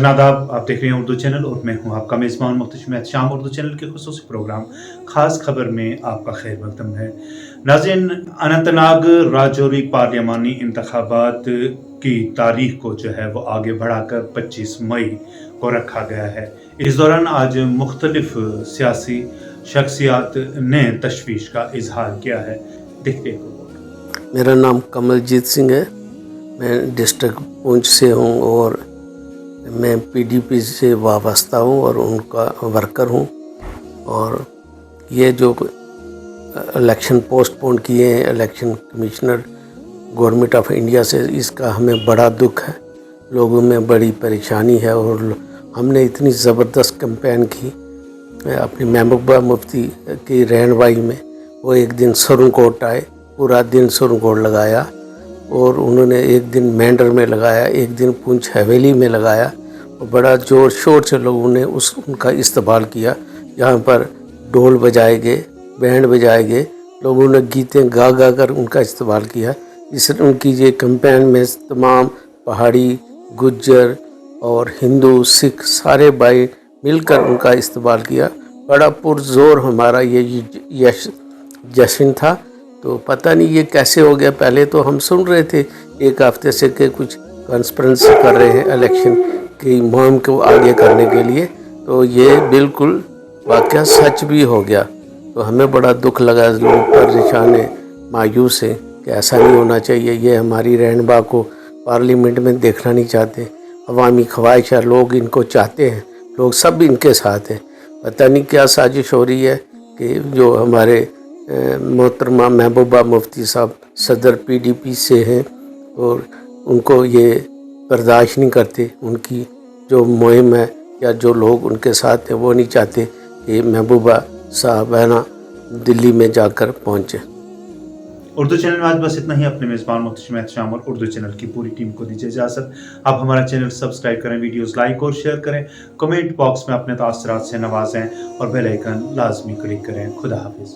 नाज़रीन आदाब, आप देख रहे हैं उर्दू चैनल और मैं हूं आपका मेज़बान मुख्तशिम एहतशाम। उर्दू चैनल के खुसूसी प्रोग्राम ख़ास खबर में आपका खैर मक़दम है। नाज़रीन, अनंतनाग राजौरी पार्लियामानी इंतखाबात की तारीख को जो है वो आगे बढ़ाकर 25 मई को रखा गया है। इस दौरान आज मुख्तलिफ सियासी शख्सियात ने तशवीश का इजहार किया है। देखते हैं। मेरा नाम कमलजीत सिंह है, मैं डिस्ट्रिक्ट पुंछ से हूँ और मैं पीडीपी से वाबस्ता हूँ और उनका वर्कर हूँ। और ये जो इलेक्शन पोस्टपोन किए हैं election commissioner government of India से, इसका हमें बड़ा दुख है। लोगों में बड़ी परेशानी है और हमने इतनी ज़बरदस्त कैंपेन की अपनी महबूबा मुफ्ती की रहनुमाई में। वो एक दिन सरुकोट आए, पूरा दिन सरुकोट लगाया और उन्होंने एक दिन मेंढर में लगाया, एक दिन पुंछ हवेली में लगाया और बड़ा ज़ोर शोर से लोगों ने उनका इस्तेमाल किया। यहाँ पर ढोल बजाए गए, बैंड बजाए गए, लोगों ने गीतें गा गा कर उनका इस्तेमाल किया। उनकी ये कैंपेन में तमाम पहाड़ी, गुज्जर और हिंदू, सिख सारे भाई मिलकर उनका इस्तेमाल किया। बड़ा पुरजोर हमारा ये जश्न था। तो पता नहीं ये कैसे हो गया। पहले तो हम सुन रहे थे एक हफ्ते से कि कुछ कॉन्स्पिरेंसी कर रहे हैं इलेक्शन की मुहिम को आगे करने के लिए, तो ये बिल्कुल वाकया सच भी हो गया। तो हमें बड़ा दुख लगा, लोग परेशान हैं, मायूस हैं कि ऐसा नहीं होना चाहिए। ये हमारी रहनुमा को पार्लियामेंट में देखना नहीं चाहते। अवामी ख्वाहिश है, लोग इनको चाहते हैं, लोग सब इनके साथ हैं। पता नहीं क्या साजिश हो रही है कि जो हमारे मोहतरमा महबूबा मुफ्ती साहब सदर पीडीपी से हैं और उनको ये बर्दाश्त नहीं करते। उनकी जो मुहिम है या जो लोग उनके साथ हैं वो नहीं चाहते कि महबूबा साहब है ना दिल्ली में जाकर पहुँचे। उर्दू चैनल में आज बस इतना ही। अपने मेज़बान मुख्तशिम एहतशाम और उर्दू चैनल की पूरी टीम को दीजिए इजाज़त। आप हमारा चैनल सब्सक्राइब करें, वीडियोस लाइक और शेयर करें, कमेंट बॉक्स में अपने तासरात से नवाजें और बेल आइकन लाजमी क्लिक करें। खुदा हाफिज़।